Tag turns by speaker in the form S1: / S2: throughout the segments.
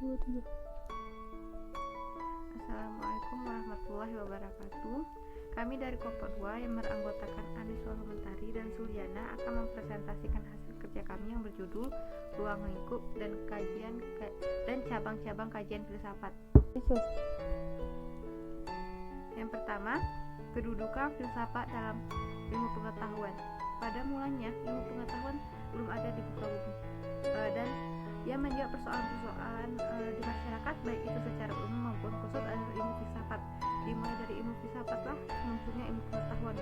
S1: Assalamualaikum warahmatullahi wabarakatuh. Kami dari Kelompok 2 yang beranggotakan Aniswa Mentari dan Suliana akan mempresentasikan hasil kerja kami yang berjudul Ruang Lingkup dan cabang-cabang kajian filsafat. Yang pertama, kedudukan filsafat dalam ilmu pengetahuan. Pada mulanya, ilmu pengetahuan belum ada di muka bumi, dan ia menjawab persoalan-persoalan di masyarakat, baik itu secara umum maupun khusus adalah ilmu filsafat. Dimulai dari ilmu filsafatlah munculnya ilmu pengetahuan,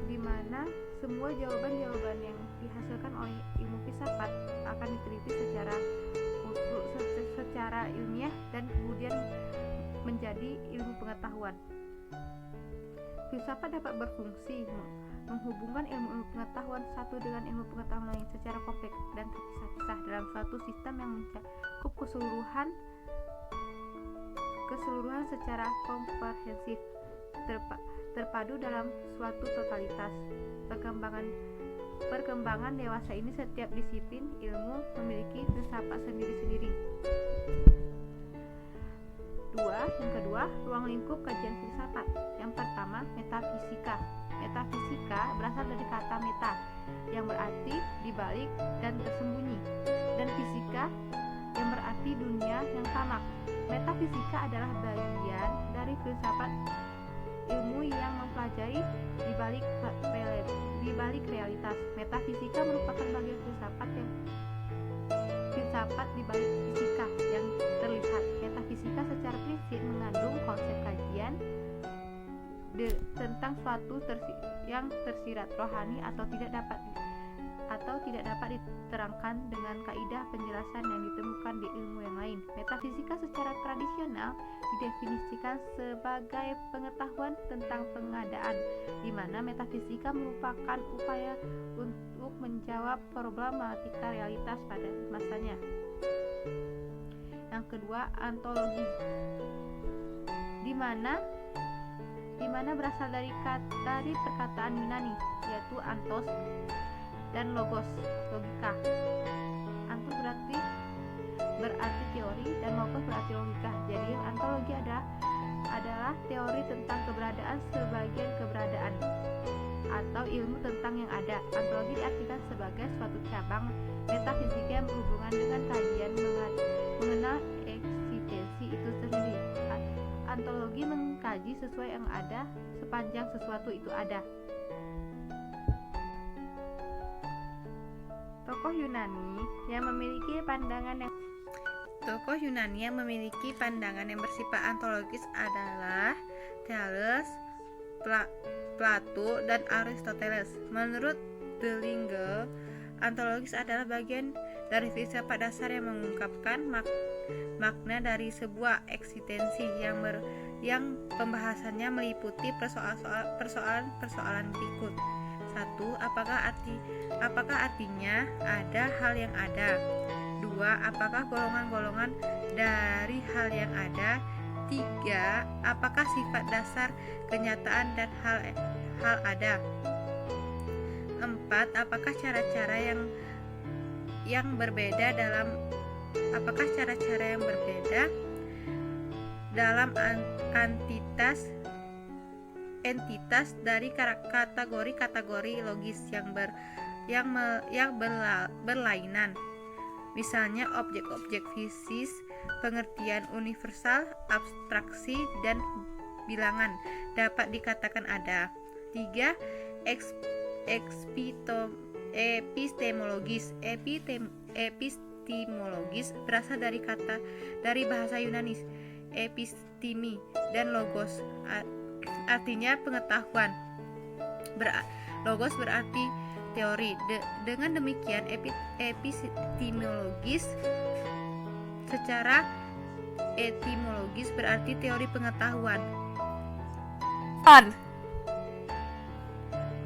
S1: di mana semua jawaban-jawaban yang dihasilkan oleh ilmu filsafat akan diteliti secara ilmiah dan kemudian menjadi ilmu pengetahuan. Filsafat dapat berfungsi menghubungkan ilmu pengetahuan satu dengan ilmu pengetahuan lain secara kompleks dan terpisah-pisah dalam suatu sistem yang mencakup keseluruhan secara komprehensif, terpadu dalam suatu totalitas. Perkembangan dewasa ini, setiap disiplin ilmu memiliki filsafat sendiri-sendiri. Yang kedua, ruang lingkup kajian filsafat. Yang pertama, metafisika. Metafisika berasal dari kata meta, yang berarti dibalik dan tersembunyi, dan fisika yang berarti dunia yang tamak. Metafisika adalah bagian dari filsafat, ilmu yang mempelajari dibalik realitas. Metafisika merupakan bagian filsafat dibalik fisika yang terlihat. Metafisika secara prinsip mengandung konsep kajian tentang suatu yang tersirat rohani atau tidak dapat diterangkan dengan kaidah penjelasan yang ditemukan di ilmu yang lain. Metafisika secara tradisional didefinisikan sebagai pengetahuan tentang pengadaan, di mana metafisika merupakan upaya untuk menjawab problematika realitas pada masanya. Yang kedua, ontologi, di mana berasal dari perkataan Yunani, yaitu antos dan logos, logika. Antos berarti teori dan logos berarti logika. Jadi ontologi adalah teori tentang keberadaan sebagian keberadaan, atau ilmu tentang yang ada. Ontologi diartikan sebagai suatu cabang metafisika yang berhubungan dengan kajian mengenal eksistensi itu sendiri. Ontologi mengkaji sesuai yang ada sepanjang sesuatu itu ada. Tokoh Yunani yang memiliki pandangan yang bersifat ontologis adalah Thales, Plato, dan Aristoteles. Menurut Dellinge, ontologis adalah bagian dari filsafat dasar yang mengungkapkan makna dari sebuah eksistensi yang pembahasannya meliputi persoalan berikut. 1. Apakah artinya ada hal yang ada? 2. Apakah golongan-golongan dari hal yang ada? 3. Apakah sifat dasar kenyataan dan hal ada? 4. Apakah cara-cara yang berbeda dalam entitas dari kategori logis yang berlainan. Misalnya objek-objek fisik, pengertian universal, abstraksi, dan bilangan dapat dikatakan ada. 3. Epistemologis. Epistemologis berasal dari bahasa Yunani epistemi dan logos, artinya pengetahuan. Logos berarti teori. Dengan demikian, epistemologis secara etimologis berarti teori pengetahuan.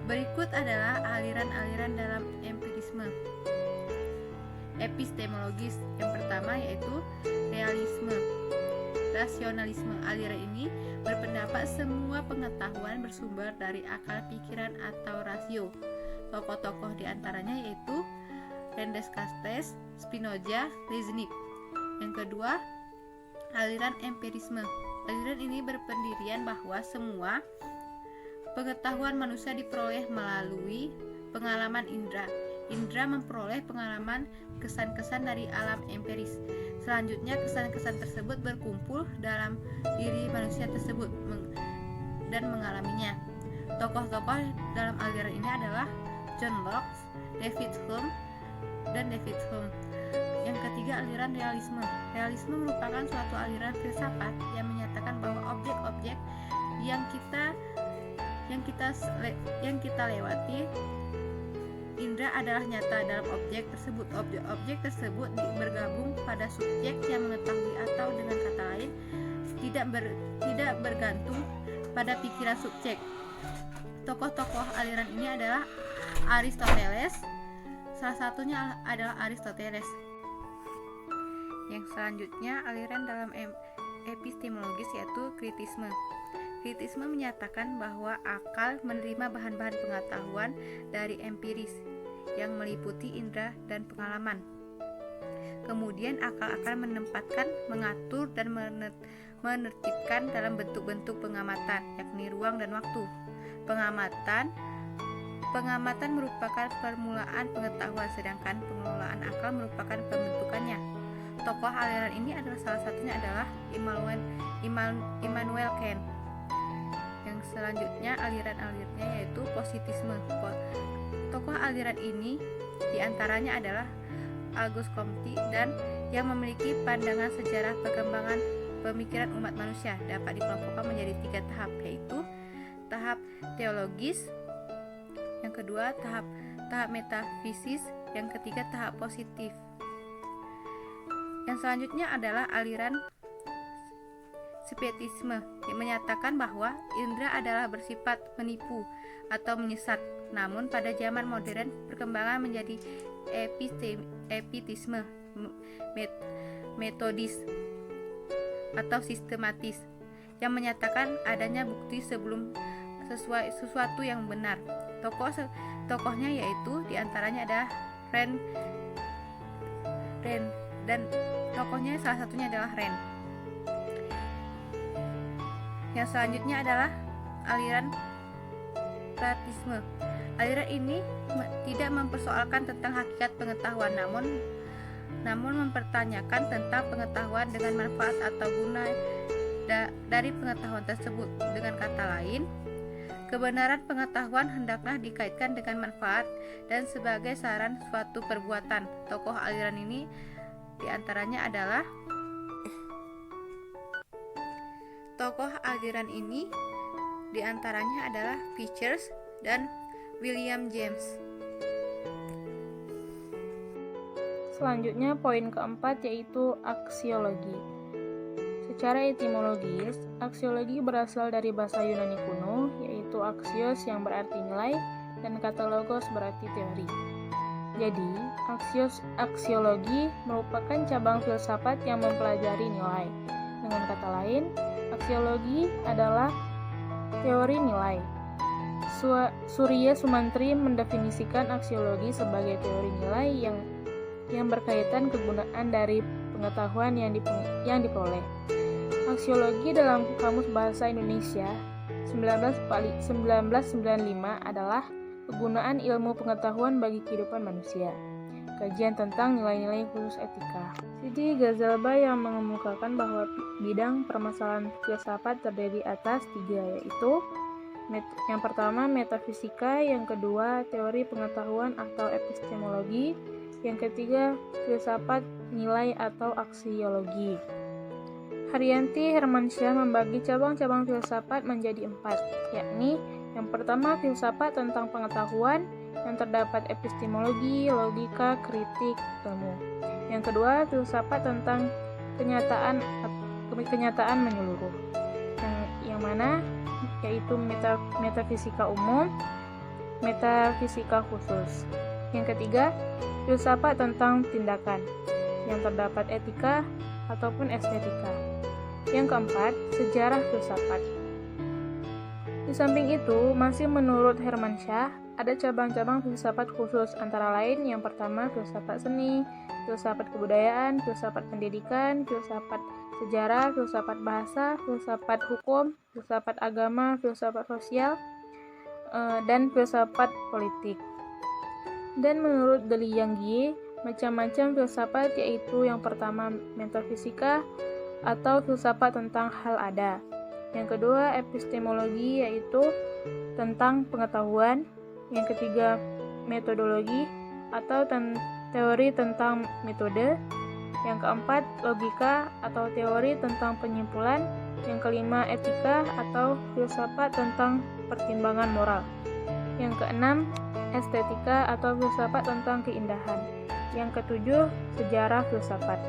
S1: Berikut adalah aliran-aliran dalam empirisme epistemologis. Yang pertama yaitu rasionalisme. Aliran ini berpendapat semua pengetahuan bersumber dari akal pikiran atau rasio. Tokoh-tokoh diantaranya yaitu Descartes, Spinoza, Leibniz. Yang kedua, aliran empirisme. Aliran ini berpendirian bahwa semua pengetahuan manusia diperoleh melalui pengalaman indera. Indera memperoleh pengalaman kesan-kesan dari alam empiris. Selanjutnya, kesan-kesan tersebut berkumpul dalam diri manusia tersebut dan mengalaminya. Tokoh-tokoh dalam aliran ini adalah John Locke, David Hume, dan David Hume. Yang ketiga, aliran realisme. Realisme merupakan suatu aliran filsafat yang menyatakan bahwa objek-objek yang kita lewati indera adalah nyata dalam objek tersebut. Objek tersebut bergabung pada subjek yang mengetahui, atau dengan kata lain tidak bergantung pada pikiran subjek. Tokoh-tokoh aliran ini adalah Aristoteles. Salah satunya adalah Aristoteles. Yang selanjutnya, aliran dalam epistemologis yaitu kritisme. Kritisme menyatakan bahwa akal menerima bahan-bahan pengetahuan dari empiris yang meliputi indera dan pengalaman. Kemudian akal akan menempatkan, mengatur, dan menertibkan dalam bentuk-bentuk pengamatan, yakni ruang dan waktu. Pengamatan merupakan permulaan pengetahuan, sedangkan pengelolaan akal merupakan pembentukannya. Tokoh aliran ini adalah salah satunya adalah Immanuel Kant. Yang selanjutnya aliran-alirannya yaitu positisme. Tokoh aliran ini diantaranya adalah Auguste Comte, dan yang memiliki pandangan sejarah perkembangan pemikiran umat manusia dapat dikelompokkan menjadi 3 tahap, yaitu tahap teologis, yang kedua tahap metafisis, yang ketiga tahap positif. Yang selanjutnya adalah aliran spiritisme yang menyatakan bahwa indera adalah bersifat menipu atau menyesat. Namun pada zaman modern perkembangan menjadi epitisme, metodis atau sistematis yang menyatakan adanya bukti sebelum sesuatu yang benar. Tokohnya yaitu diantaranya adalah Ren, dan tokohnya salah satunya adalah Ren. Yang selanjutnya adalah aliran praktisme. Aliran ini tidak mempersoalkan tentang hakikat pengetahuan, namun mempertanyakan tentang pengetahuan dengan manfaat atau guna dari pengetahuan tersebut. Dengan kata lain, kebenaran pengetahuan hendaklah dikaitkan dengan manfaat dan sebagai saran suatu perbuatan. Tokoh aliran ini diantaranya adalah Fichters dan William James.
S2: Selanjutnya poin keempat yaitu aksiologi. Secara etimologis, aksiologi berasal dari bahasa Yunani kuno, yaitu aksios yang berarti nilai dan kata logos berarti teori. Jadi, aksiologi merupakan cabang filsafat yang mempelajari nilai. Dengan kata lain, aksiologi adalah teori nilai. Surya Sumantri mendefinisikan aksiologi sebagai teori nilai yang berkaitan kegunaan dari pengetahuan yang diperoleh. Aksiologi dalam Kamus Bahasa Indonesia 1995 adalah kegunaan ilmu pengetahuan bagi kehidupan manusia. Kajian tentang nilai-nilai khusus etika. Siti Ghazalba yang mengemukakan bahwa bidang permasalahan filsafat terdiri atas 3, yaitu yang pertama metafisika, yang kedua teori pengetahuan atau epistemologi, yang ketiga filsafat nilai atau aksiologi. Haryanti Hermansyah membagi cabang-cabang filsafat menjadi 4, yakni yang pertama filsafat tentang pengetahuan, yang terdapat epistemologi, logika, kritik, ilmu. Yang kedua filsafat tentang kenyataan menyeluruh, yang mana yaitu metafisika umum, metafisika khusus. Yang ketiga, filsafat tentang tindakan, yang terdapat etika ataupun estetika. Yang keempat, sejarah filsafat. Di samping itu, masih menurut Hermansyah, ada cabang-cabang filsafat khusus, antara lain yang pertama filsafat seni, filsafat kebudayaan, filsafat pendidikan, filsafat sejarah, filsafat bahasa, filsafat hukum, filsafat agama, filsafat sosial, dan filsafat politik. Dan menurut De Liangjie, macam-macam filsafat yaitu yang pertama metafisika atau filsafat tentang hal ada. Yang kedua epistemologi yaitu tentang pengetahuan. Yang ketiga metodologi atau teori tentang metode. Yang keempat logika atau teori tentang penyimpulan. Yang kelima etika atau filsafat tentang pertimbangan moral. Yang keenam estetika atau filsafat tentang keindahan. Yang ketujuh sejarah filsafat.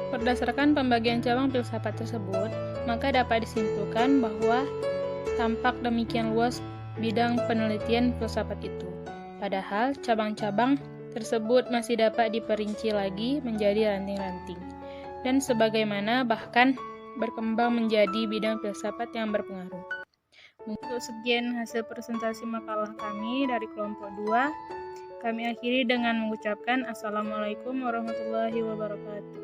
S2: Berdasarkan pembagian cabang filsafat tersebut, maka dapat disimpulkan bahwa tampak demikian luas bidang penelitian filsafat itu. Padahal cabang-cabang tersebut masih dapat diperinci lagi menjadi ranting-ranting. Dan sebagaimana bahkan berkembang menjadi bidang filsafat yang berpengaruh. Untuk sekian hasil presentasi makalah kami dari kelompok 2. Kami akhiri dengan mengucapkan Assalamualaikum warahmatullahi wabarakatuh.